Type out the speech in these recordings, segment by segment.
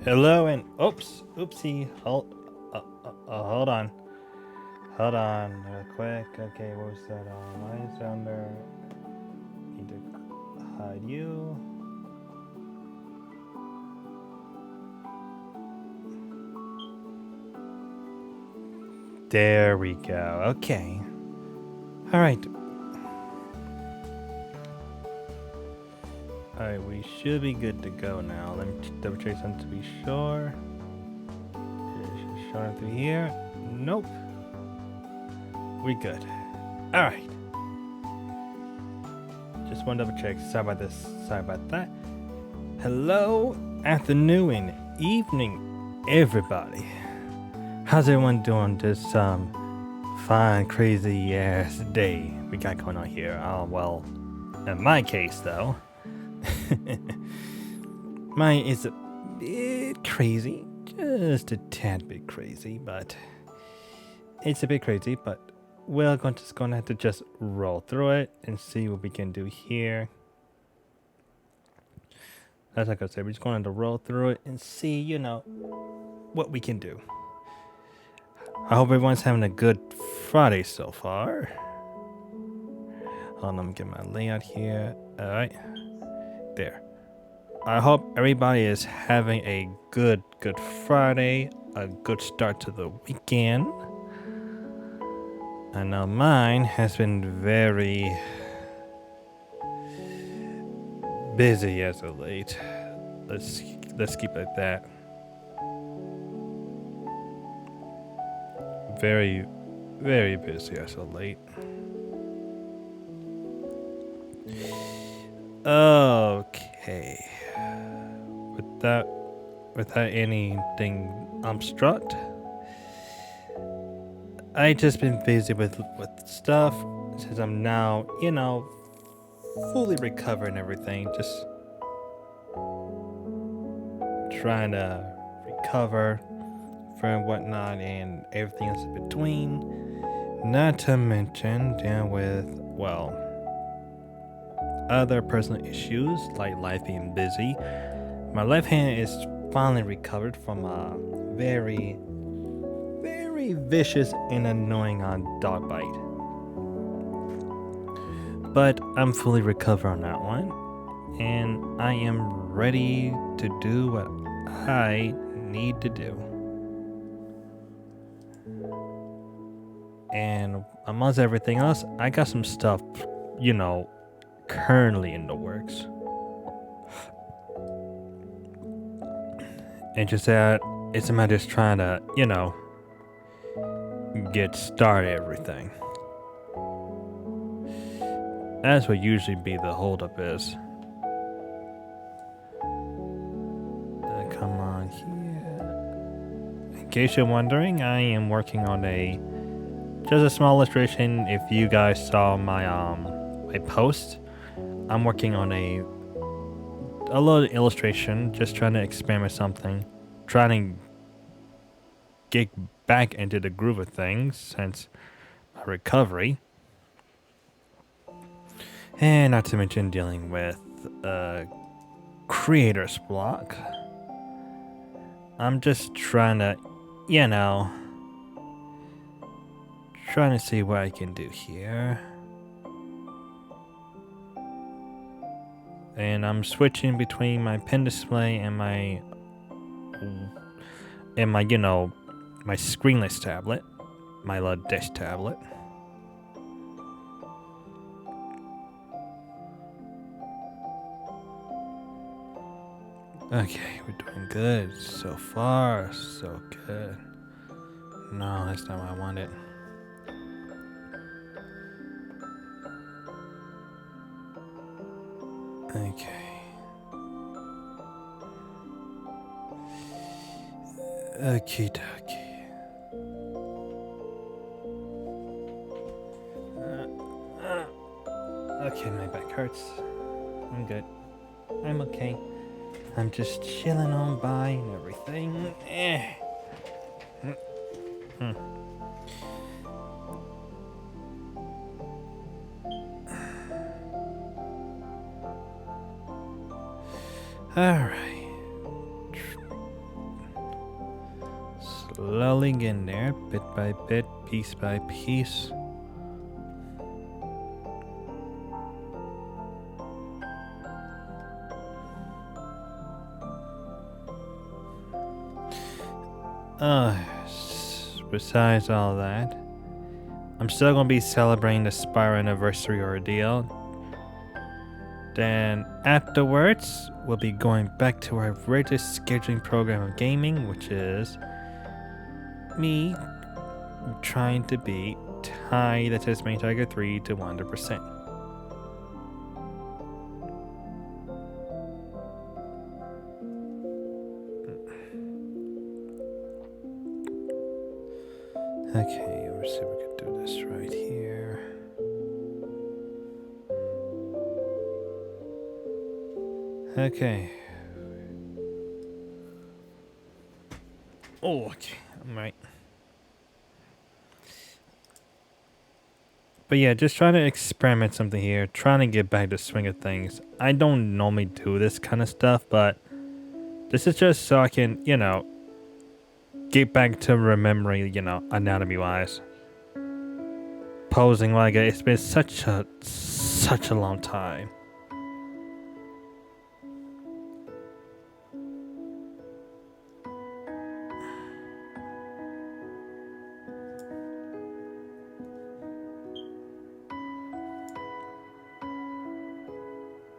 Hello and oopsie. Hold on, real quick. Okay, what was that? Why is down there? Need to hide you. There we go. Okay. All right. All right, we should be good to go now. Let me double check something to be sure. Is she showing through here? Nope. We good. All right. Just one double check. Sorry about this. Sorry about that. Hello, afternoon, and evening, everybody. How's everyone doing this fine, crazy ass day we got going on here? Oh well, in my case though, mine is a bit crazy, just a tad bit crazy, but it's a bit crazy. But we're gonna have to just roll through it and see what we can do here. As like I said, we're just going to roll through it and see, what we can do. I hope everyone's having a good Friday so far. Hold on, let me get my layout here. Alright. There. I hope everybody is having a good Friday, a good start to the weekend. I know mine has been very busy as of late. Let's keep it like that. Very, very busy as of late. Okay. Without anything obstruct, I just been busy with stuff since I'm now, fully recovered and everything. Just trying to recover from whatnot and everything else in between. Not to mention dealing with, well, other personal issues like life being busy. My left hand is finally recovered from a very, very vicious and annoying dog bite. But I'm fully recovered on that one, and I am ready to do what I need to do. And amongst everything else, I got some stuff, currently in the works. And just that it's a matter of just trying to, get started everything. That's what usually be the holdup is. Come on here. In case you're wondering, I am working on just a small illustration. If you guys saw my my post, I'm working on a little illustration, just trying to experiment something, trying to get back into the groove of things since my recovery. And not to mention dealing with creator's block. I'm just trying to, trying to see what I can do here. And I'm switching between my pen display and my my screenless tablet, my little dish tablet. Okay, we're doing good so far, so good. No, that's not what I wanted. Okay. Okie dokie. Okay, my back hurts. I'm good. I'm okay. I'm just chilling on by and everything. Alright. slowly in there, bit by bit, piece by piece. Besides all that, I'm still gonna be celebrating the Spire anniversary ordeal. Then afterwards, we'll be going back to our regular scheduling program of gaming, which is me trying to beat Ty the Tasmanian Tiger 3 to 100%. Okay, let's see if we can do this right here. Okay. Oh, okay, I'm right. But yeah, just trying to experiment something here, trying to get back to swing of things. I don't normally do this kind of stuff, but this is just so I can, get back to remembering, anatomy-wise. Posing like it's been such a long time.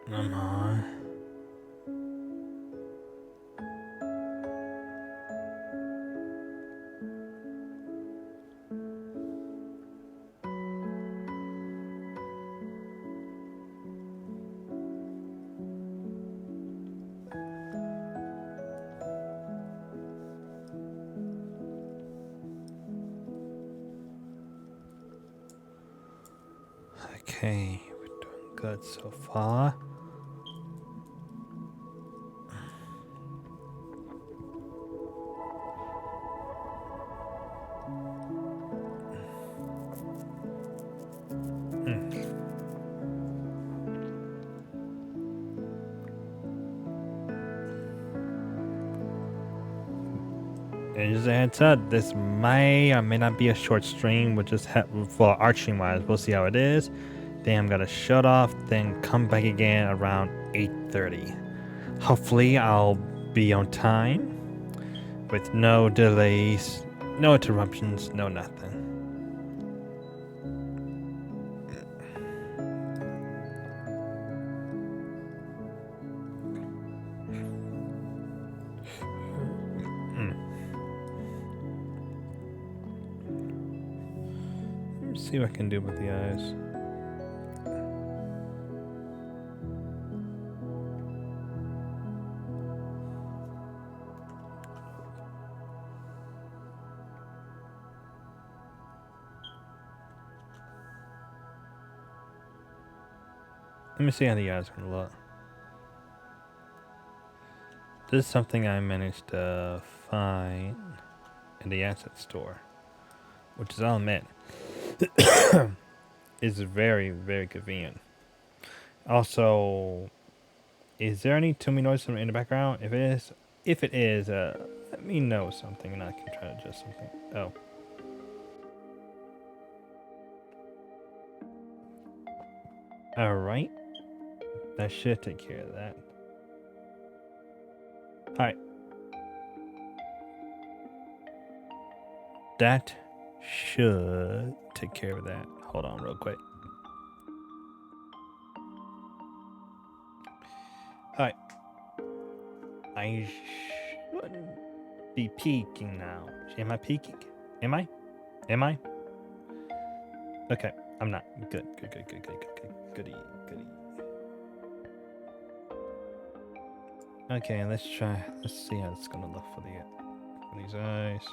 Come on. Okay, we're doing good so far. And just a heads up, this may or may not be a short stream, which is for arching wise. We'll see how it is. Then I'm gonna shut off, then come back again around 8:30. Hopefully, I'll be on time with no delays, no interruptions, no nothing. Let's see what I can do with the eyes. Let me see how the eyes are gonna look. This is something I managed to find in the asset store, which is, I'll admit, is very, very convenient. Also, is there any tuning noise in the background? If it is, let me know something and I can try to adjust something. Oh. Alright. That should take care of that. Alright. That should take care of that. Hold on real quick. Alright. I shouldn't be peeking now. Am I peeking? Am I? Okay, I'm not. Good. Goody. Okay, let's see how it's gonna look for these eyes.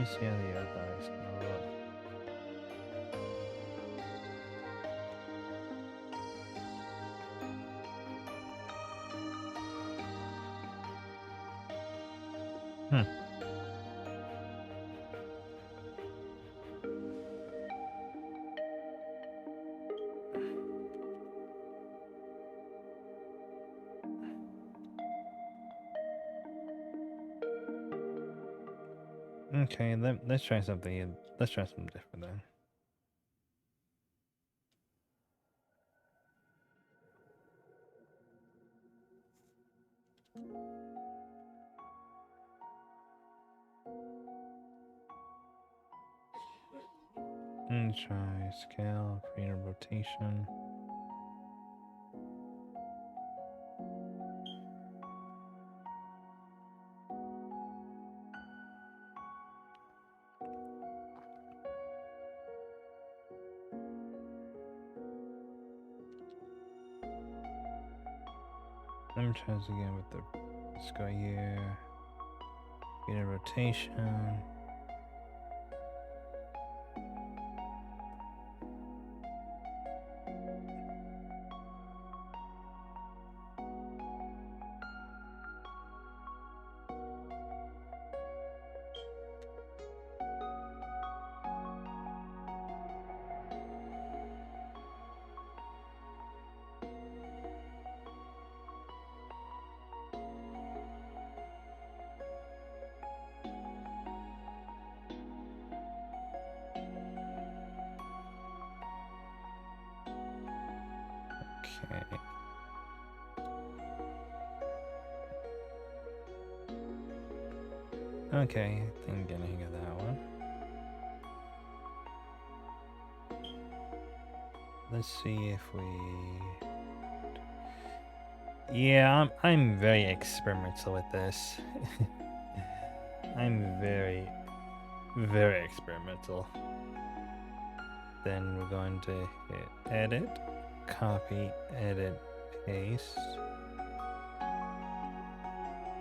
me see how the other guys go up. Okay, let's try something. Let's try something different then. Try scale, create a rotation. Let me try this again with the, let's go here, create a rotation. Okay. Okay, I think I'm getting the hang of that one. Let's see if we... Yeah, I'm very experimental with this. I'm very experimental. Then we're going to hit edit, copy, edit, paste.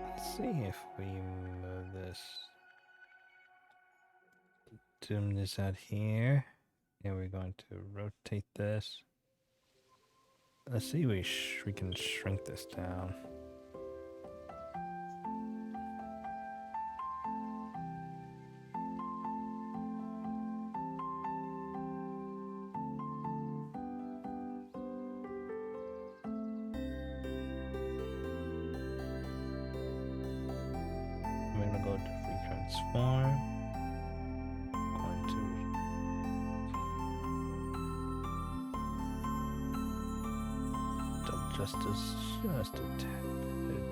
Let's see if we move this. Zoom this out here. And we're going to rotate this. Let's see if we can shrink this down. I'm gonna go to free transform. Going to adjust this just a tad bit.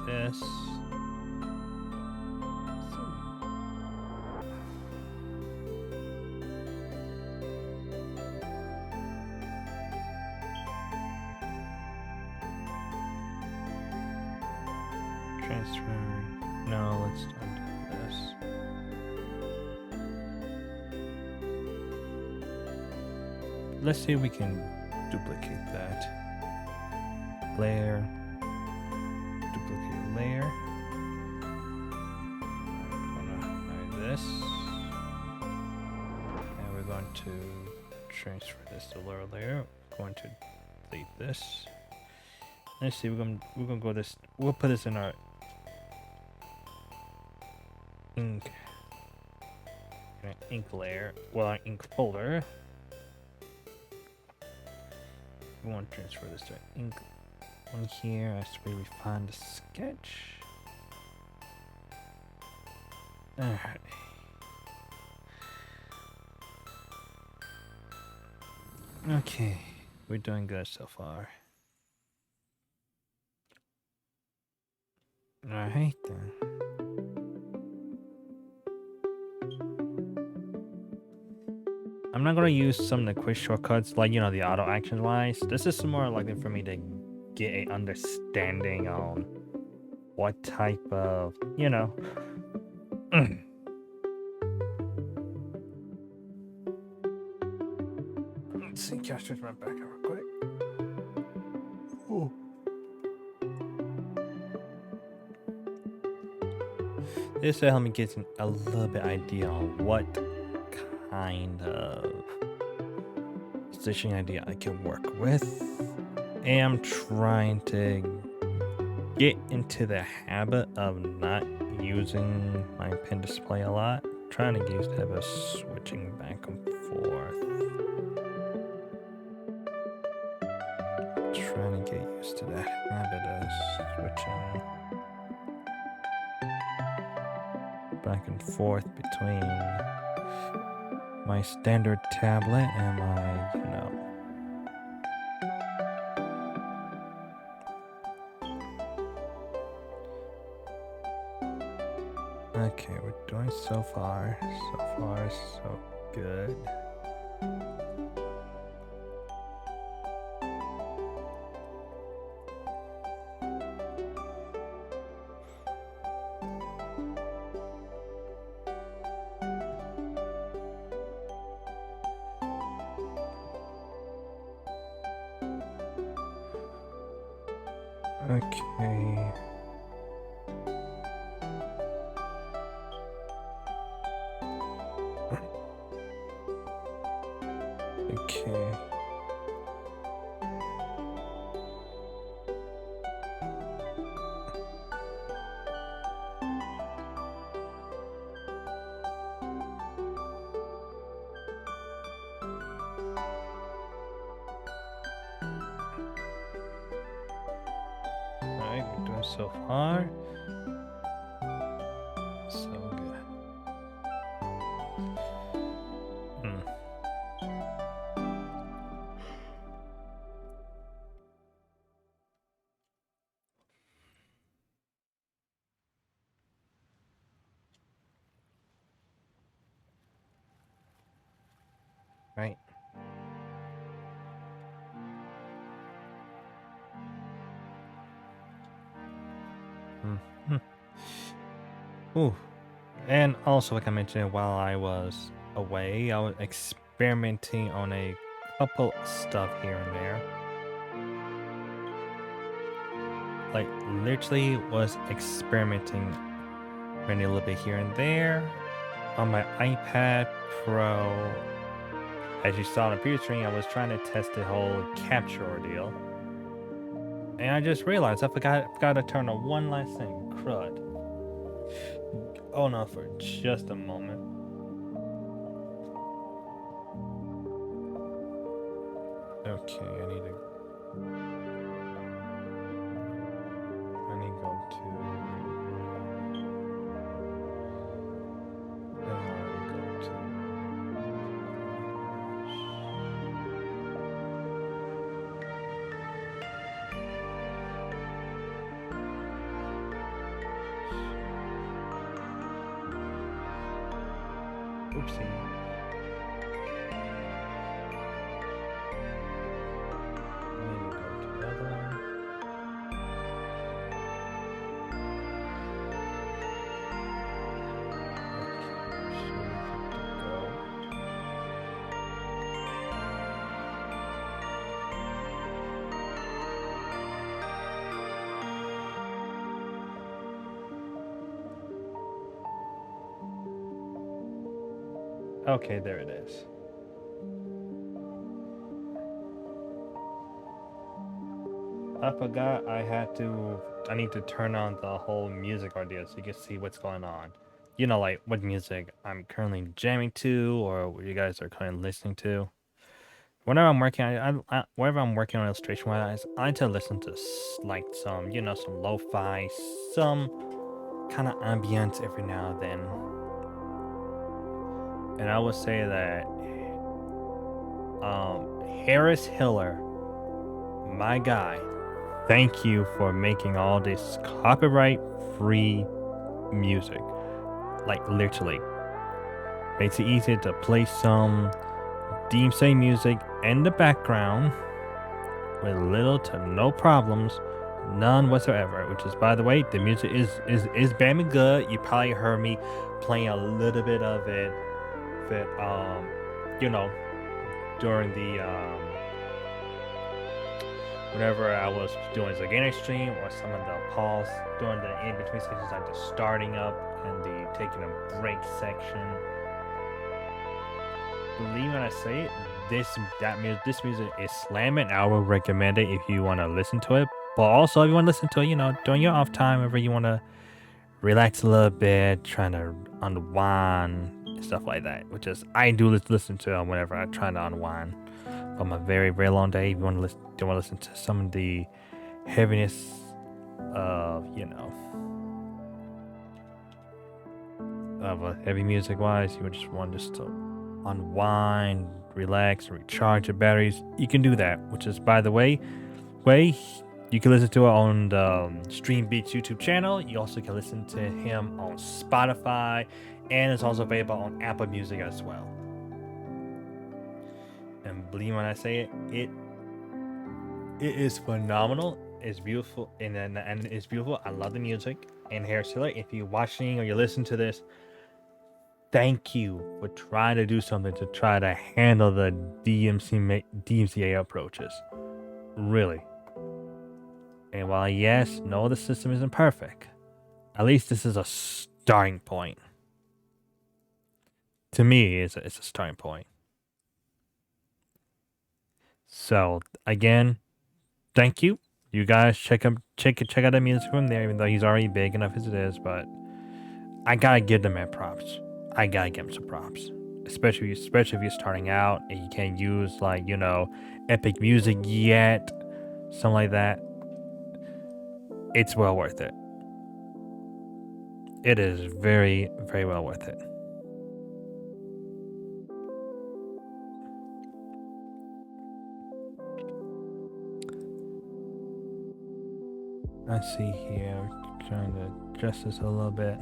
This. Transfer. No, let's not do this. Let's see if we can duplicate that. Layer. Duplicate layer. I'm gonna hide this. And we're going to transfer this to lower layer. We're going to delete this. Let's see, we're gonna go this. We'll put this in our ink layer. Well, our ink folder. We want to transfer this to ink one here as we refine the sketch. Alright. Okay, we're doing good so far. Alright then. I'm not gonna use some of the quick shortcuts like the auto action wise. This is more likely for me to get a understanding on what type of Let's see, can I stretch my back out real quick? Ooh. This will help me get a little bit idea on what kind of stitching idea I can work with. And I'm trying to get into the habit of not using my pen display a lot. Trying to get used to the habit of switching back and forth. Trying to get used to the habit of switching back and forth between my standard tablet and my, Okay, we're doing so far so good. Okay. Okay. Alright, we're doing so far. So good. Right. Ooh. And also, like I mentioned, while I was away, I was experimenting on a couple stuff here and there. Like, literally was experimenting running a little bit here and there. On my iPad Pro, as you saw in the previous stream, I was trying to test the whole capture ordeal. And I just realized I forgot to turn on one last thing. Crud. Hold on for just a moment. Okay, I need to go to Oopsie. I need to go to the other one. Okay, there it is. I forgot I need to turn on the whole music ordeal so you can see what's going on. Like what music I'm currently jamming to or what you guys are currently listening to. Whenever I'm working whenever I'm working on illustration wise, I like to listen to like some, some lo-fi, some kind of ambience every now and then. And I would say that Harris Hiller, my guy, thank you for making all this copyright-free music. Like literally, makes it easier to play some, DMC music in the background with little to no problems, none whatsoever. Which is, by the way, the music is damn good. You probably heard me playing a little bit of it, you know, during the whenever I was doing the gamer stream or some of the pause during the in between sections, like the starting up and the taking a break section. Believe when I say it, this music is slamming. I would recommend it if you want to listen to it. But also, if you want to listen to it, during your off time, whenever you want to relax a little bit, trying to unwind, stuff like that. Which is I do listen to whenever I try to unwind from a very very long day. If you want to listen to some of the heaviness of of heavy music wise, you would just want to unwind, relax, recharge your batteries. You can do that, which is, by the way, you can listen to it on the Stream Beats YouTube channel. You also can listen to him on Spotify, and it's also available on Apple Music as well. And believe when I say it is phenomenal. It's beautiful, and it's beautiful. I love the music. And Harrisilla, if you're watching or you're listening to this, thank you for trying to do something to try to handle the DMCA approaches. Really. And while yes, no, the system isn't perfect, at least this is a starting point. To me, it's a starting point. So again, thank you. You guys check out the music from there, even though he's already big enough as it is. But I gotta give the man props. I gotta give him some props, especially if you're starting out and you can't use epic music yet, something like that. It's well worth it. It is very, very well worth it. Let's see here. Trying to adjust this a little bit.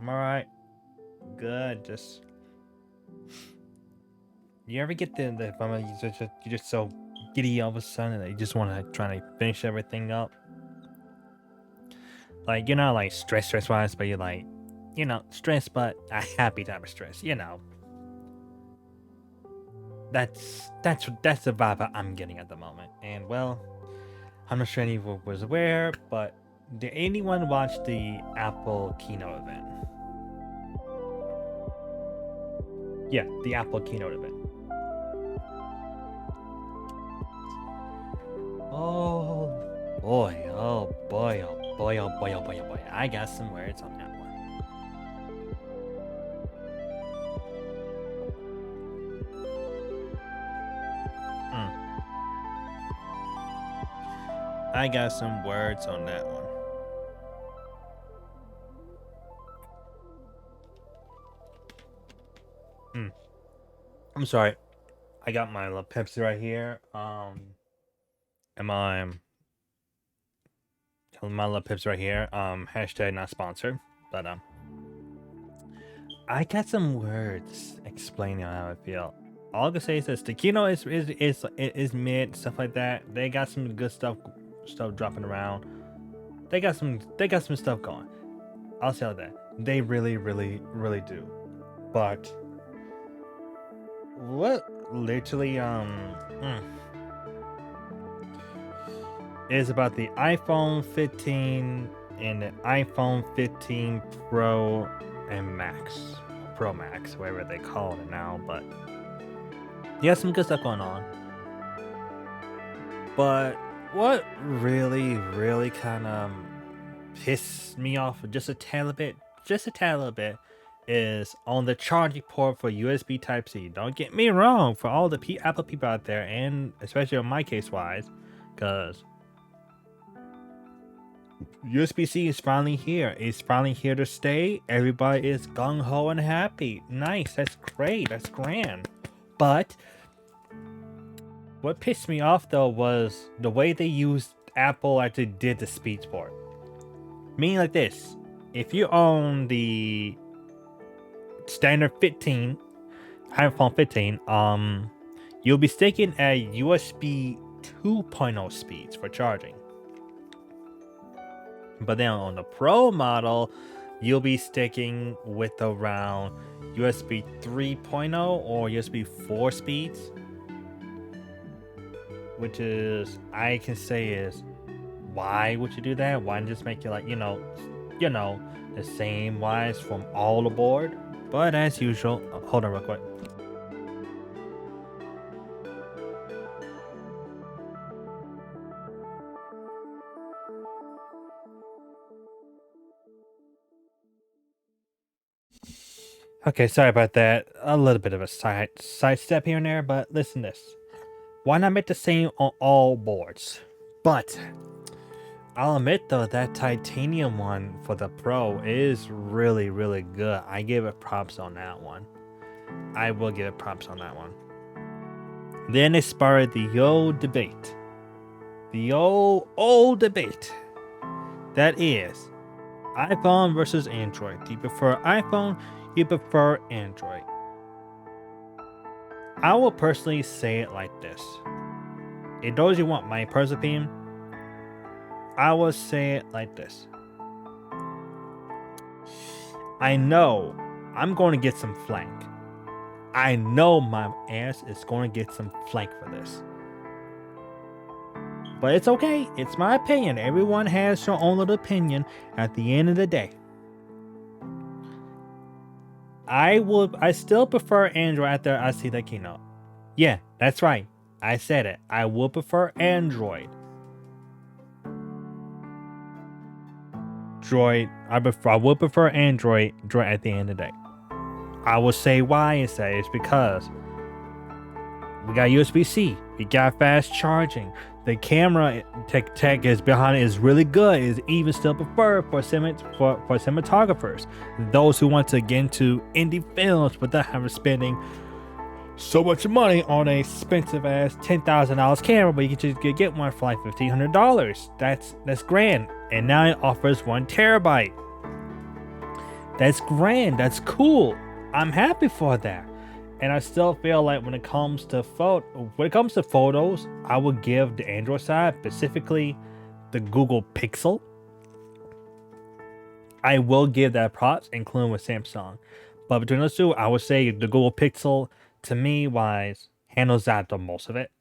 I'm alright. Good. Just you ever get the moment you're just so giddy all of a sudden that you just want to try to finish everything up? Like you're not like stress wise, but you're like stressed, but a happy type of stress. That's the vibe I'm getting at the moment. And well, I'm not sure anyone was aware, but did anyone watch the Apple keynote event? Yeah, the Apple keynote event. Oh boy, oh boy, oh boy, oh boy, oh boy, oh boy. I got some words on that one. I got some words on that one. I'm sorry. I got my little Pepsi right here. My little Pepsi right here. Hashtag not sponsored, but I got some words explaining how I feel. All I can say is this: the keynote is mid, stuff like that. They got some good stuff dropping around. They got some stuff going. I'll say that. They really do. But what literally is about the iPhone 15 and the iPhone 15 Pro and Pro Max, whatever they call it now. But you have some good stuff going on. But what really kind of pissed me off just a tad little bit is on the charging port for USB Type-C. Don't get me wrong, for all the Apple people out there, and especially in my case wise, because USB-C is finally here. It's finally here to stay. Everybody is gung-ho and happy. Nice, that's great, that's grand. But what pissed me off though was the way they used Apple actually did the speed port. Meaning like this, if you own the standard 15 iPhone 15, you'll be sticking at USB 2.0 speeds for charging. But then on the Pro model, you'll be sticking with around USB 3.0 or USB 4 speeds, which is, I can say is, why would you do that? Why not just make it like, you know, the same wise from all aboard? But as usual, hold on real quick. Okay, sorry about that. A little bit of a side step here and there, but listen to this. Why not make the same on all boards? But I'll admit though, that titanium one for the Pro is really, really good. I give it props on that one. I will give it props on that one. Then it sparked the old debate. The old debate. That is iPhone versus Android. Do you prefer iPhone? You prefer Android? I will personally say it like this. If those you want my personal opinion, I will say it like this. I know I'm going to get some flank. I know my ass is going to get some flank for this. But it's okay. It's my opinion. Everyone has their own little opinion at the end of the day. I still prefer Android after I see the keynote. Yeah, that's right. I said it. I will prefer Android. I would prefer Android at the end of the day. I will say why is that. It's because we got USB-C, we got fast charging. The camera tech is behind it is really good. Is even still preferred for cinematographers, those who want to get into indie films without having spending so much money on a expensive ass $10,000 camera, but you can just get one for like $1,500. That's grand. And now it offers 1 terabyte. That's grand. That's cool. I'm happy for that. And I still feel like when it comes to photos, I would give the Android side, specifically the Google Pixel. I will give that props, including with Samsung. But between those two, I would say the Google Pixel, to me, wise, handles out the most of it.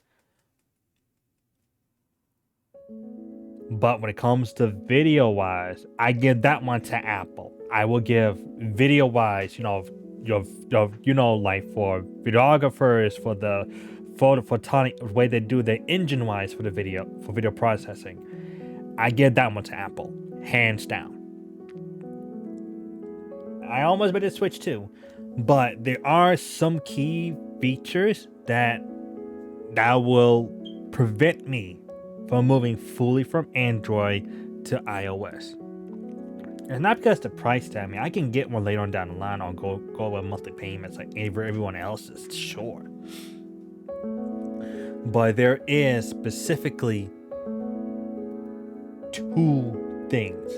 But when it comes to video wise, I give that one to Apple. I will give video wise, like for videographers, for the photonic way they do the engine wise for video processing. I give that one to Apple, hands down. I almost made a switch too, but there are some key features that will prevent me from moving fully from Android to iOS. It's not because the price tag. I mean, I can get one later on down the line. I'll go with monthly payments like everyone else is, sure. But there is specifically two things.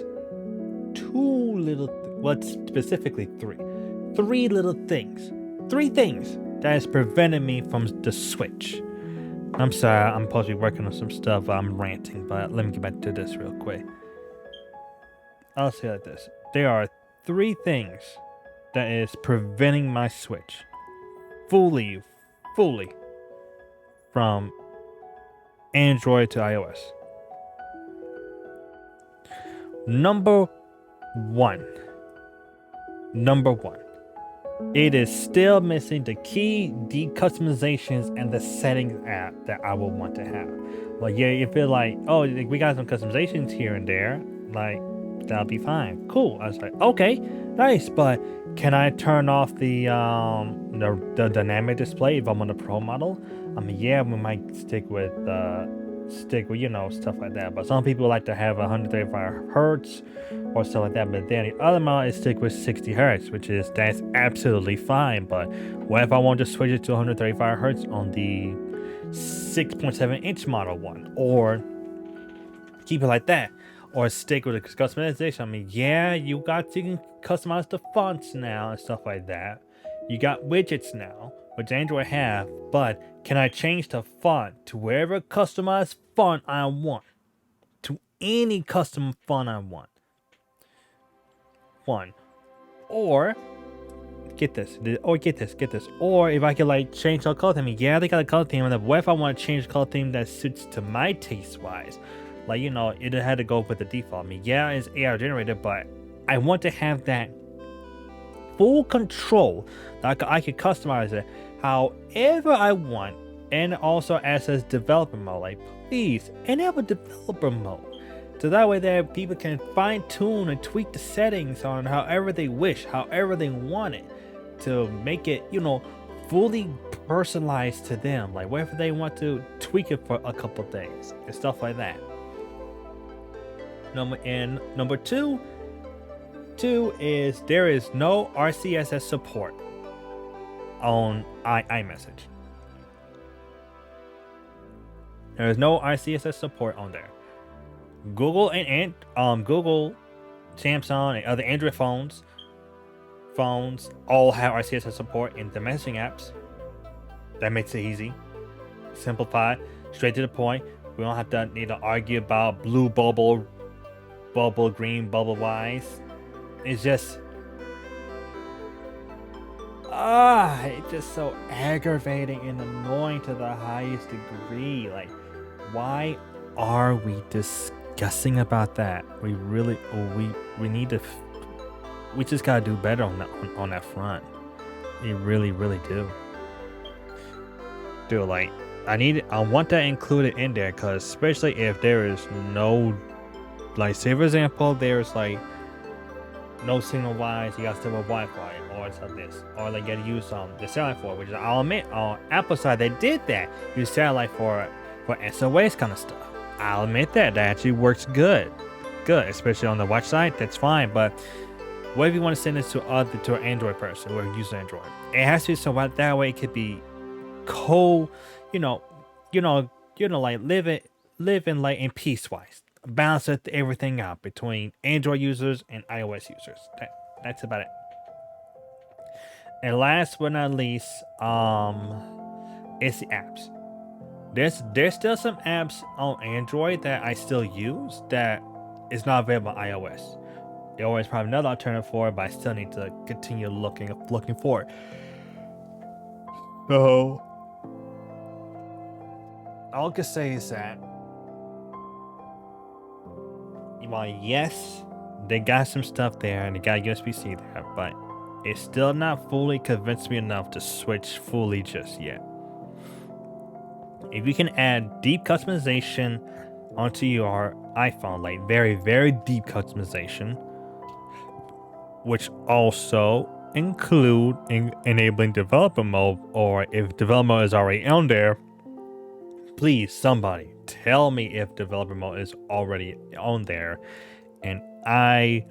Specifically three. Three little things. Three things that has prevented me from the switch. I'm sorry, I'm supposed to be working on some stuff. I'm ranting, but let me get back to this real quick. I'll say it like this. There are three things that is preventing my switch fully from Android to iOS. Number one. It is still missing the key decustomizations and the settings app that I would want to have. Like, yeah, you feel like, oh, we got some customizations here and there. Like, that'll be fine. Cool. I was like, okay, nice, but can I turn off the dynamic display if I'm on the pro model? I mean, yeah, we might stick with stuff like that. But some people like to have 135 hertz or stuff like that. But then the other model is stick with 60 hertz, that's absolutely fine. But what if I want to switch it to 135 hertz on the 6.7-inch model one, or keep it like that, or stick with the customization? I mean, yeah, you can customize the fonts now and stuff like that. You got widgets now, which Android have, but can I change the font to wherever customized font I want? To any custom font I want. One. Or get this. Or if I could like change the color theme, yeah, they got a color theme. What if I want to change the color theme that suits to my taste wise? Like, it had to go with the default. I mean, yeah, it's AI generated, but I want to have that full control that I could customize it however I want, and also access developer mode. Like, please enable developer mode, so that way that people can fine tune and tweak the settings on however they wish, however they want it, to make it fully personalized to them. Like, whether they want to tweak it for a couple days and stuff like that. Number two is there is no RCSS support on iMessage. There is no RCSS support on there. Google and Google, Samsung, and other Android phones all have RCSS support in the messaging apps. That makes it easy, simplified, straight to the point. We don't have to need to argue about blue bubble, green bubble wise. It's just it's just so aggravating and annoying to the highest degree. Like, why are we discussing about that? We really we need to we just gotta do better on that front. We really do. Dude, like, I want that included in there, because especially if there is no, like, say for example, there's like no signal wise, you got to still with Wi-Fi, or something like this, or like you gotta use the satellite for it, which I'll admit on Apple side they did that, use satellite for SOS kind of stuff. I'll admit that actually works good, especially on the watch side. That's fine. But what if you want to send this to an Android person or use Android? It has to be so that way it could be like living like in peace wise, balance everything out between Android users and iOS users. That's about it. And last but not least, it's the apps. There's still some apps on Android that I still use that is not available on iOS. There always probably another alternative for it, but I still need to continue looking for it. So all I can say is that, while yes, they got some stuff there and they got USB-C there, but it's still not fully convinced me enough to switch fully just yet. If you can add deep customization onto your iPhone, like very, very deep customization, which also include enabling developer mode, or if developer mode is already on there, please somebody tell me if developer mode is already on there, and I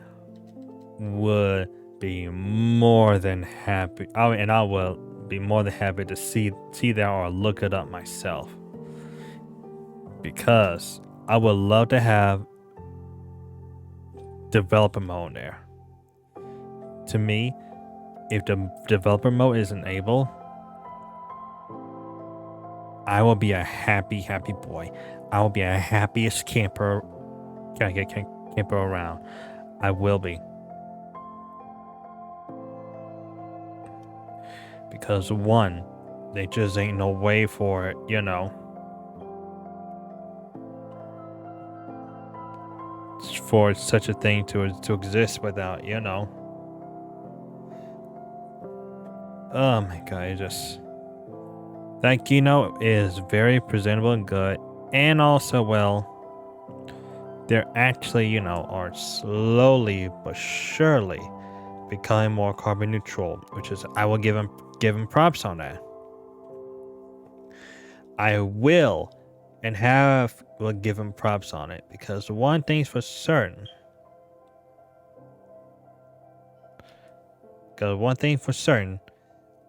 would be more than happy. I will be more than happy to see that or look it up myself, because I would love to have developer mode there. To me, if the developer mode is enabled, I will be a happy boy. I will be a happiest camper around. I will be. Because one, there just ain't no way for it, for such a thing to exist without, Oh my god, it just... That keynote is very presentable and good. And also, well, they're actually, are slowly but surely becoming more carbon neutral, which is I will give them props on that. I will give them props on it because one thing's for certain.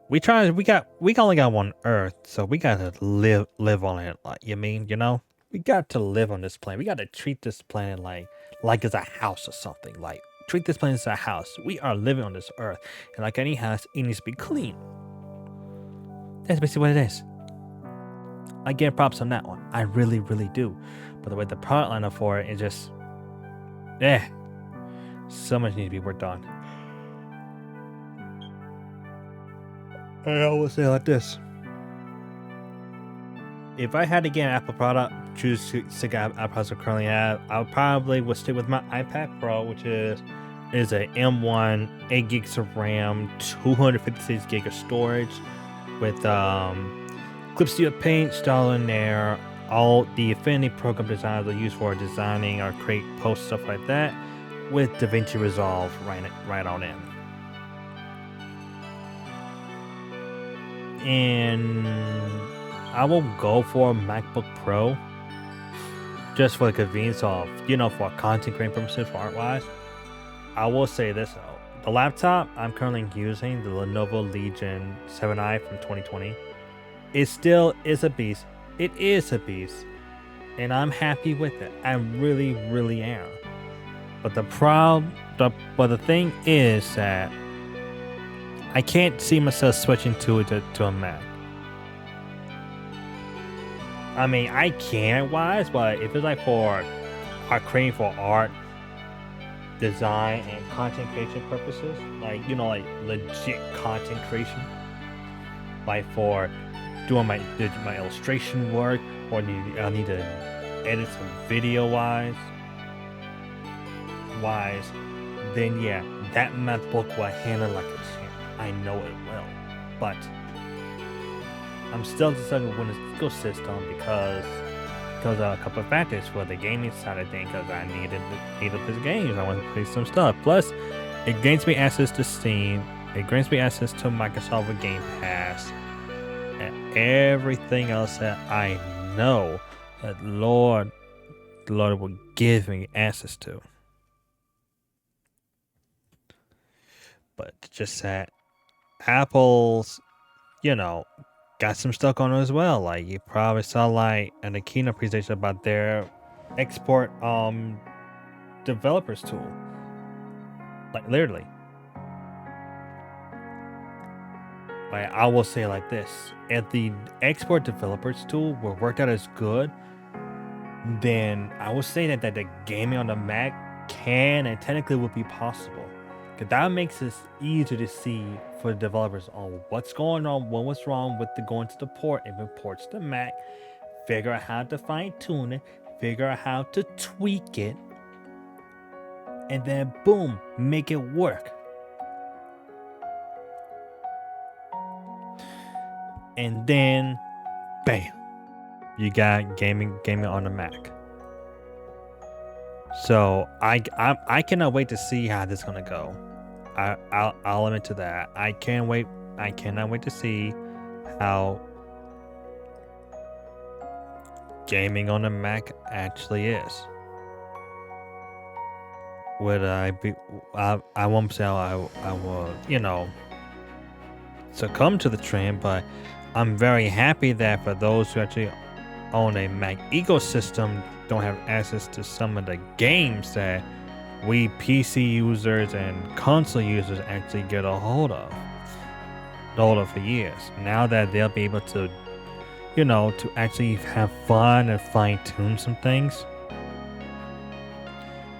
We only got one Earth, so we gotta live on it. Like we got to live on this planet. We got to treat this planet like it's a house or something. Like treat this planet as a house. We are living on this Earth, and like any house, it needs to be clean. That's basically what it is. I get props on that one. I really, really do. But the way the product lineup for it is just, so much needs to be worked on. I always say like this. If I had to get an Apple product, choose to get Apple products I currently have, I probably would stick with my iPad Pro, which is a M1, 8 gigs of RAM, 256 gigs of storage, with Clip Studio Paint installed in there, all the Affinity program designs are used for designing or create posts, stuff like that, with DaVinci Resolve right on in. And I will go for a MacBook Pro just for the convenience of, for content creating purposes, for art-wise. I will say this though. The laptop I'm currently using, the Lenovo Legion 7i from 2020, it still is a beast. It is a beast. And I'm happy with it. I really, really am. But the thing is that I can't see myself switching to a Mac. I mean, I can wise, but if it's like for creating for art, design, and content creation purposes, like legit content creation, like for doing my illustration work, or I need to edit some video wise, then yeah, that MacBook will handle like a champ. I know it will, but I'm still deciding when it's ecosystem because of a couple of factors. For the gaming side of things, because I needed this games. I want to play some stuff. Plus, it grants me access to Steam. It grants me access to Microsoft with Game Pass and everything else that I know that the Lord will give me access to. But just that Apple's, got some stuff on as well. Like you probably saw in the keynote presentation about their export developers tool. Like literally. Like I will say like this. If the export developers tool were worked out as good, then I would say that the gaming on the Mac can and technically would be possible. Because that makes it easier to see for the developers on what's going on, what's wrong with the going to the port, if it ports to Mac, figure out how to fine tune it, figure out how to tweak it, and then boom, make it work. And then, bam, you got gaming on the Mac. So I cannot wait to see how this is gonna go. I'll admit to that. I cannot wait to see how gaming on the Mac actually is. Would I won't say I will, succumb to the trend, but I'm very happy that for those who actually own a Mac ecosystem don't have access to some of the games that we PC users and console users actually get a hold of for years. Now that they'll be able to, to actually have fun and fine tune some things.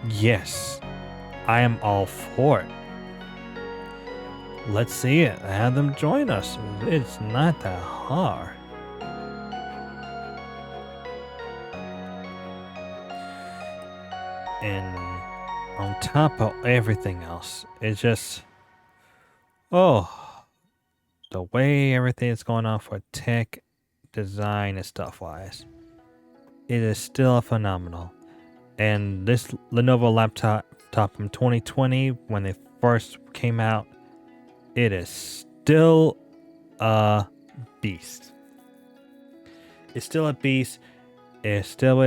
Yes, I am all for it. Let's see it. Have them join us. It's not that hard. And on top of everything else, it's just, the way everything is going on for tech, design, and stuff wise, it is still phenomenal. And this Lenovo laptop from 2020, when it first came out, it is still a beast. It's still a beast. It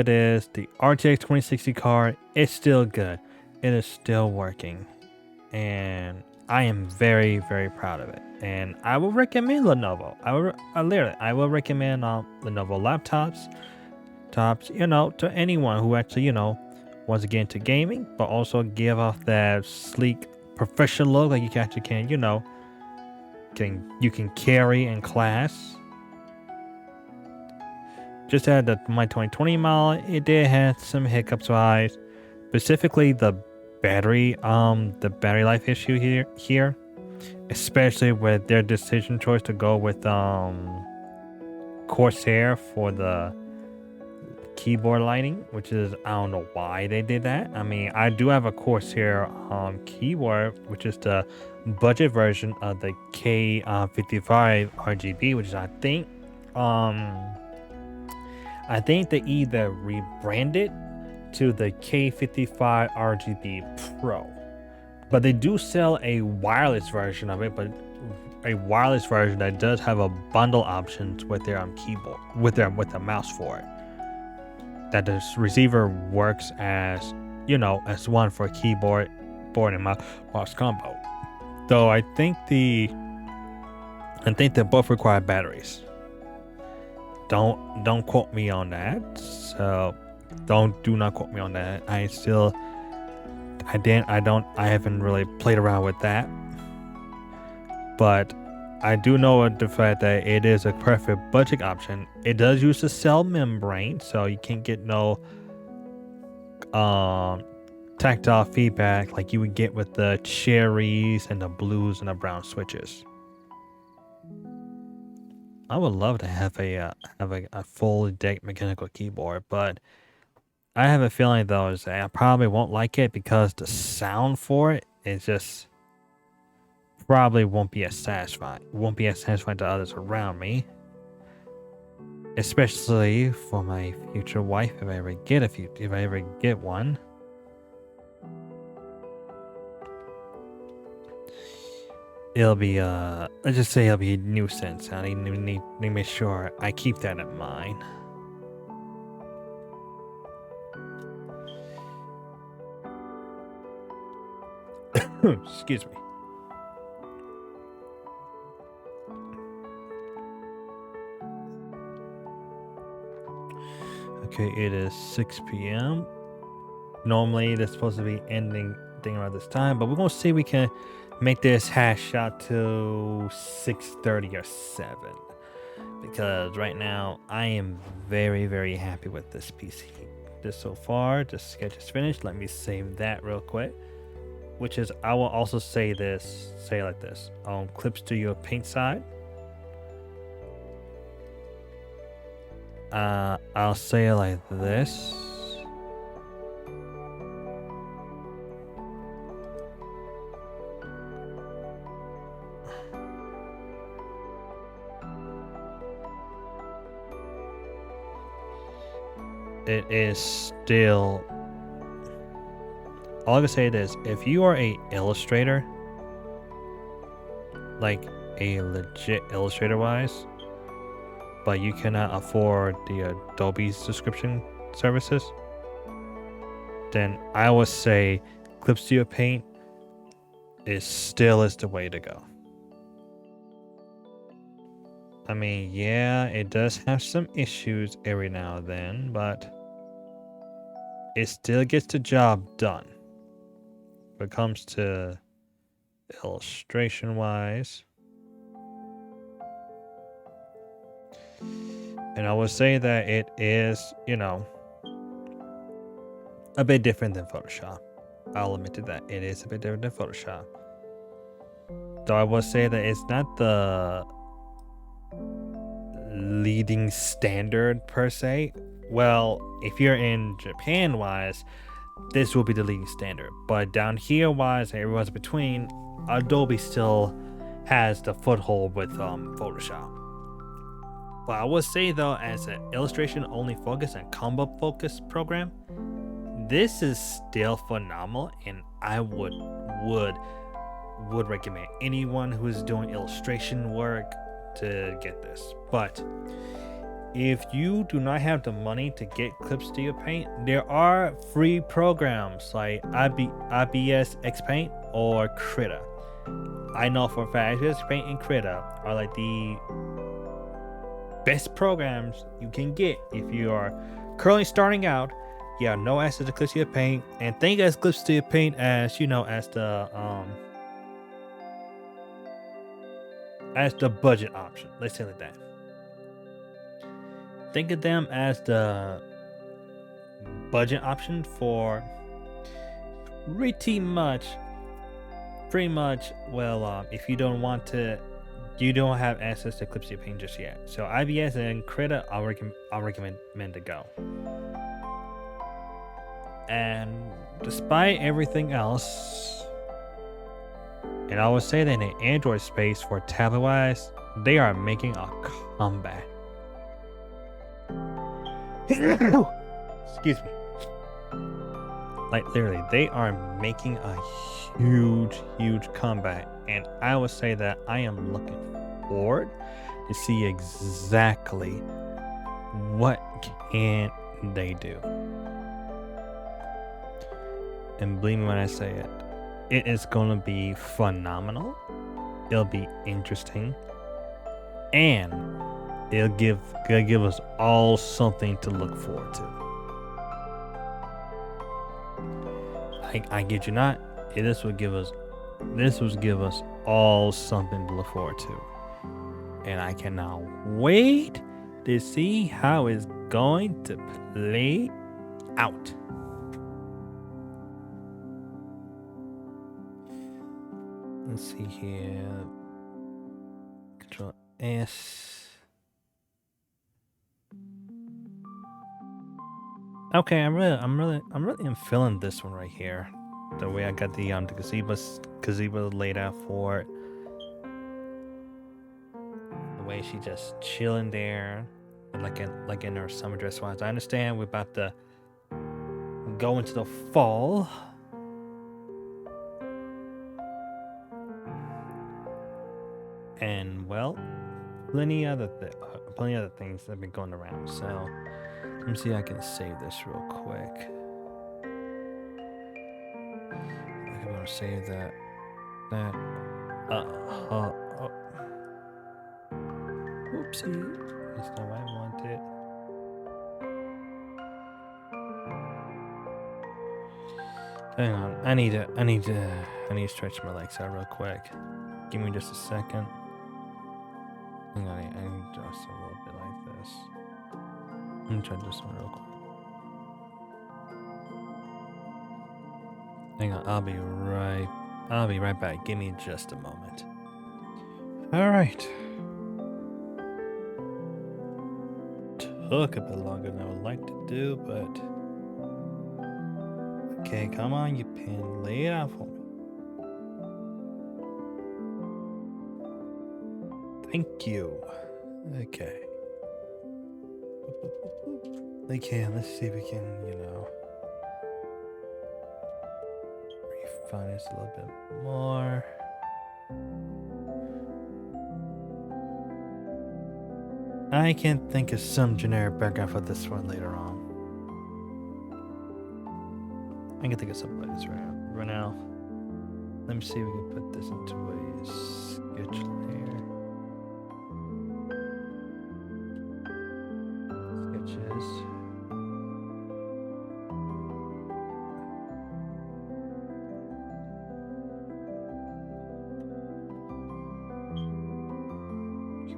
is. The RTX 2060 card is still good. It is still working. And I am very, very proud of it. And I will recommend Lenovo. I will recommend Lenovo laptops, to anyone who actually, wants to get into gaming, but also give off that sleek, professional look like you actually can carry in class. Just had my 2020 model, it did have some hiccups wise, specifically the battery life issue here, especially with their decision choice to go with Corsair for the keyboard lighting, which is, I don't know why they did that. I mean, I do have a Corsair keyboard, which is the budget version of the K55 RGB, which is I think they either rebranded to the K55 RGB Pro, but they do sell a wireless version of it, but a wireless version that does have a bundle options with their keyboard, with the mouse for it. That the receiver works as one for keyboard, board, and mouse combo. Though I think they both require batteries. Don't quote me on that. So do not quote me on that. I haven't really played around with that. But I do know the fact that it is a perfect budget option. It does use the cell membrane, so you can't get no tactile feedback like you would get with the cherries and the blues and the brown switches. I would love to have a fully decked mechanical keyboard, but I have a feeling though is that I probably won't like it because the sound for it is just probably won't be as satisfying. Won't be as satisfying to others around me, especially for my future wife if I ever get one. It'll be let's just say it'll be a nuisance. I need to make sure I keep that in mind. Excuse me. Okay, it is 6 p.m. Normally, they're supposed to be ending thing around this time, but we're gonna see if we can make this hash out to 6:30 or 7. Because right now, I am very, very happy with this PC. This so far, the sketch is finished. Let me save that real quick. Which is, I will also say like this. On Clip Studio Paint side, I'll say it like this. It is still, all I can say is, if you are a illustrator, like a legit illustrator wise, but you cannot afford the Adobe subscription services, then I would say Clip Studio Paint is the way to go. I mean, yeah, it does have some issues every now and then, but it still gets the job done. When it comes to illustration wise. And I would say that it is, a bit different than Photoshop. I'll admit to that. It is a bit different than Photoshop. Though I will say that it's not the leading standard per se. Well, if you're in Japan wise, this will be the leading standard. But down here wise, everyone's between, Adobe still has the foothold with Photoshop. But I would say though, as an illustration only focus and combo focus program, this is still phenomenal, and I would recommend anyone who is doing illustration work to get this. But if you do not have the money to get Clip Studio Paint, there are free programs like IBS X Paint or Krita. I know for a fact IBS Paint and Krita are like the best programs you can get if you are currently starting out. You have no access to Clip Studio Paint, and think of Clip Studio Paint as as the budget option. Let's say it like that. Think of them as the budget option for pretty much. Well, if you don't have access to Clip Studio Paint just yet. So IBS and Krita, I'll recommend to go. And despite everything else, and I would say that in the Android space for tablet wise, they are making a comeback. Excuse me. Like literally, they are making a huge comeback, and I would say that I am looking forward to see exactly what can they do. And believe me when I say it, it is going to be phenomenal. It'll be interesting, and it'll give us all something to look forward to. I kid you not, this would give us all something to look forward to, and I cannot wait to see how it's going to play out. Let's see here. Control S. Okay, I'm really feeling this one right here. The way I got the gazebo laid out for it. The way she just chilling there, like in her summer dress wise. I understand we're about to go into the fall. And well, plenty other things that have been going around. So let me see if I can save this real quick. I'm gonna save that. Whoopsie. That's not what I wanted. Hang on. I need to stretch my legs out real quick. Give me just a second. Hang on, I need to just a little bit like this. I'm gonna try this one real quick. Hang on, I'll be right back. Give me just a moment. Alright. Took a bit longer than I would like to do, but okay, come on, you pin. Lay it out for me. Thank you. Okay. Let's see if we can, refine this a little bit more. I can think of some generic background for this one later on. I can think of something like this right now. Let me see if we can put this into a sketch layer. Sketches.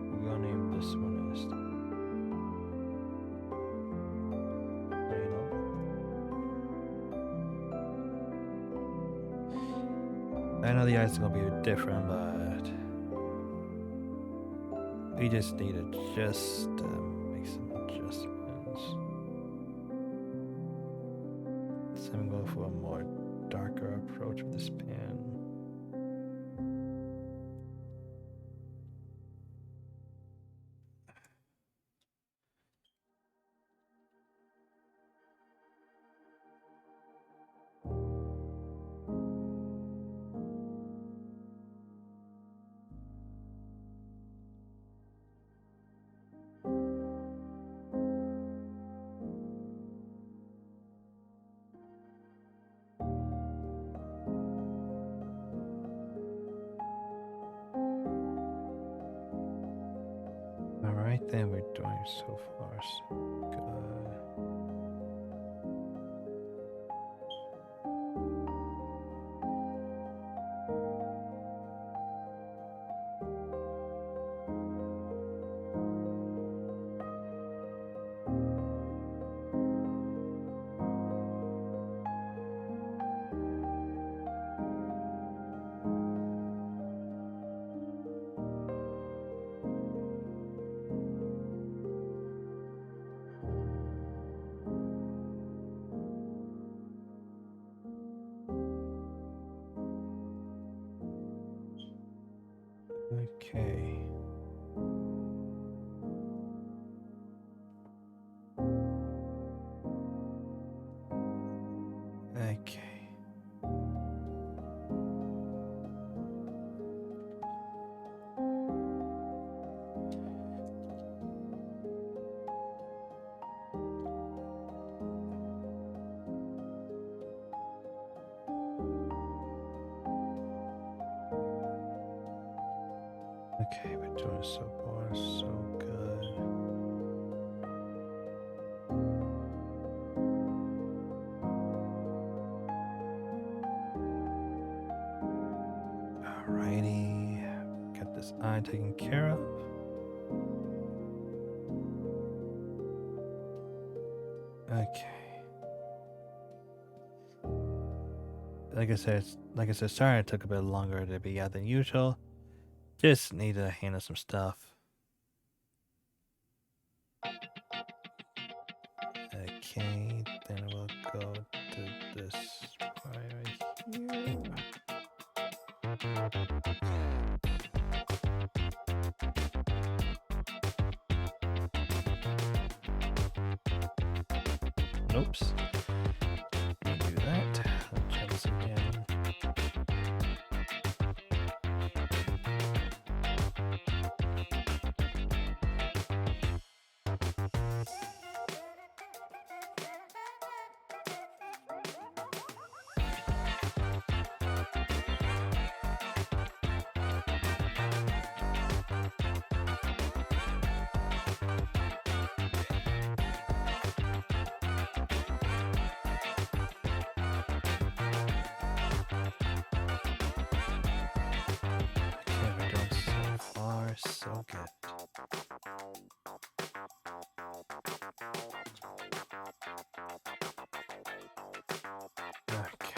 We're gonna name this one as I know the eyes are gonna be different, but we just need to make some adjustments. So I'm going for a more darker approach with this pen. Okay, so far so good. Okay. Okay. Okay, we're doing so far so good. Alrighty, got this eye taken care of. Okay. Like I said, sorry it took a bit longer to be out than usual. Just need to handle some stuff. Okay, then we'll go to this right here. Oops. Do that. Let's try this again. Okay, we're doing so far so good. Okay.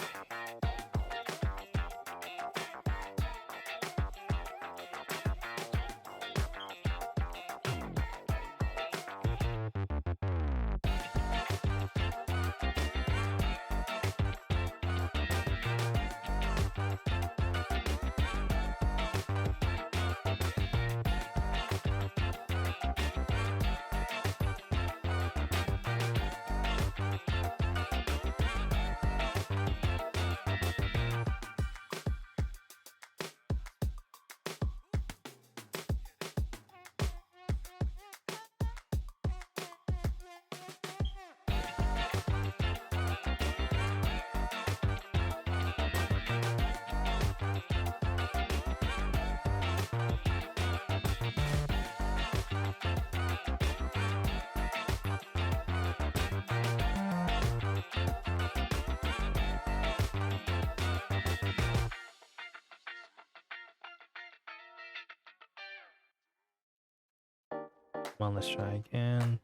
Come on, let's try again.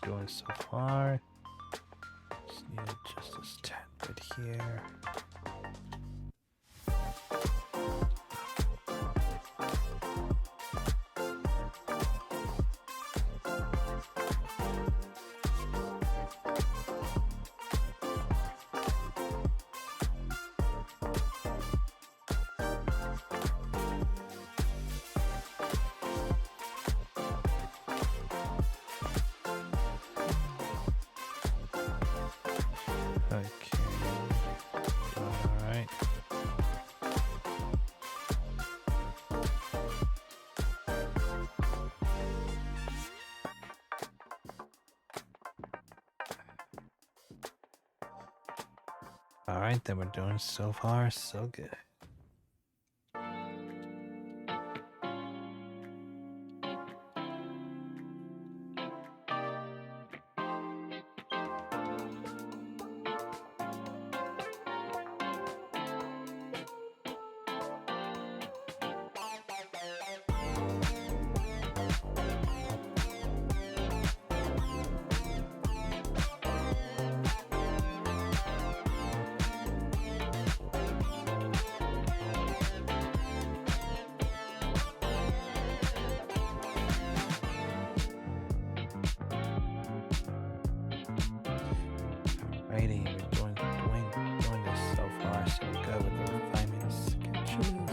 doing so far. Just need to adjust this tad bit here. Okay. Alright. Alright, then we're doing so far so good. Alrighty, we're doing this so far so good with the refinement sketches.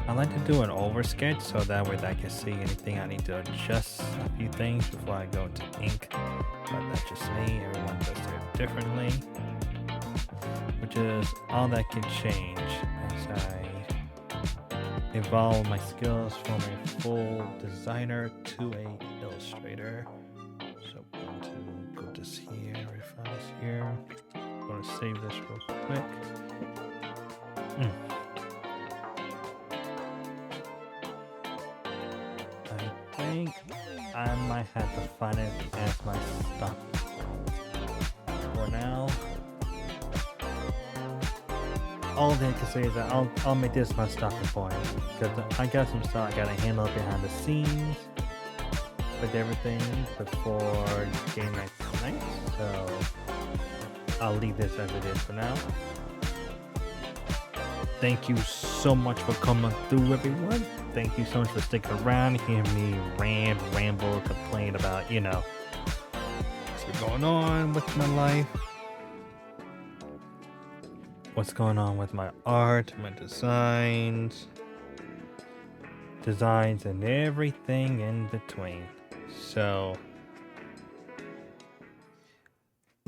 I like to do an over sketch so that way I can see anything I need to adjust a few things before I go into ink. But that's just me, everyone does it differently. Which is all that can change as I evolve my skills from a full designer to a illustrator. So I'm going to put this here, refine this here. I'm going to save this real quick. I think I might have to find it as my stopping point. For now, all they can say is that I'll make this my stopping point, because I got some stuff I gotta handle behind the scenes with everything before game night tonight, so I'll leave this as it is for now. Thank you so much for coming through, everyone. Thank you so much for sticking around, hearing me ramble, complain about, what's going on with my life. What's going on with my art, my designs, and everything in between. So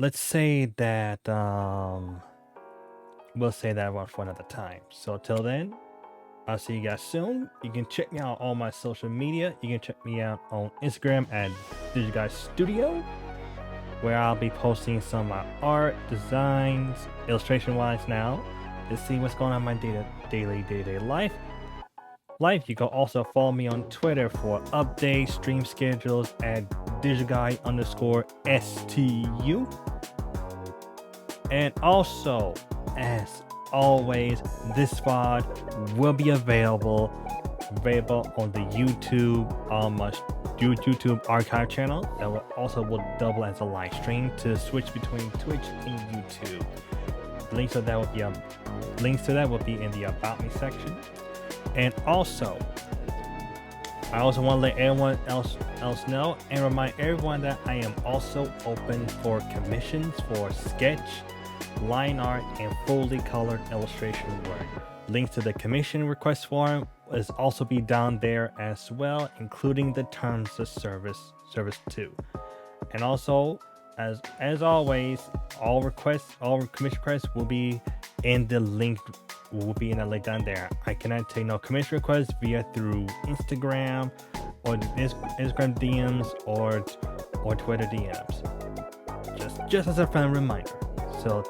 let's say that we'll say that one for another time. So till then, I'll see you guys soon. You can check me out on all my social media. You can check me out on Instagram at DigitalGuyStudio, where I'll be posting some of my art, designs, illustration-wise now, to see what's going on in my day-to-day life. You can also follow me on Twitter for updates, stream schedules at DigitalGuy_STU. And also, as always, this VOD will be available on the YouTube YouTube archive channel that will double as a live stream to switch between Twitch and YouTube. Links to that will be in the About Me section. And also, I also want to let everyone else know and remind everyone that I am also open for commissions for sketch, line art, and fully colored illustration work. Links to the commission request form is also be down there as well, including the terms of service too. And also, as always, all commission requests will be in the link down there. I cannot take no commission requests through Instagram or Instagram DMs or Twitter DMs. Just as a friendly reminder. So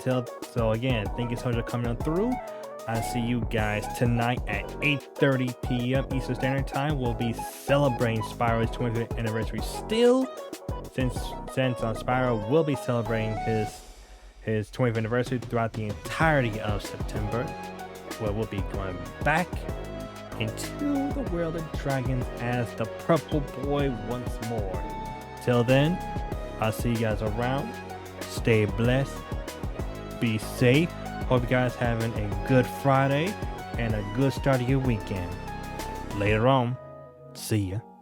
again, thank you so much for coming on through. I'll see you guys tonight at 8:30 p.m. Eastern Standard Time. We'll be celebrating Spyro's 25th anniversary still, since Spyro will be celebrating his 25th anniversary throughout the entirety of September, where we'll be going back into the world of dragons as the purple boy once more. Till then, I'll see you guys around. Stay blessed. Be safe. Hope you guys having a good Friday and a good start of your weekend. Later on, see ya.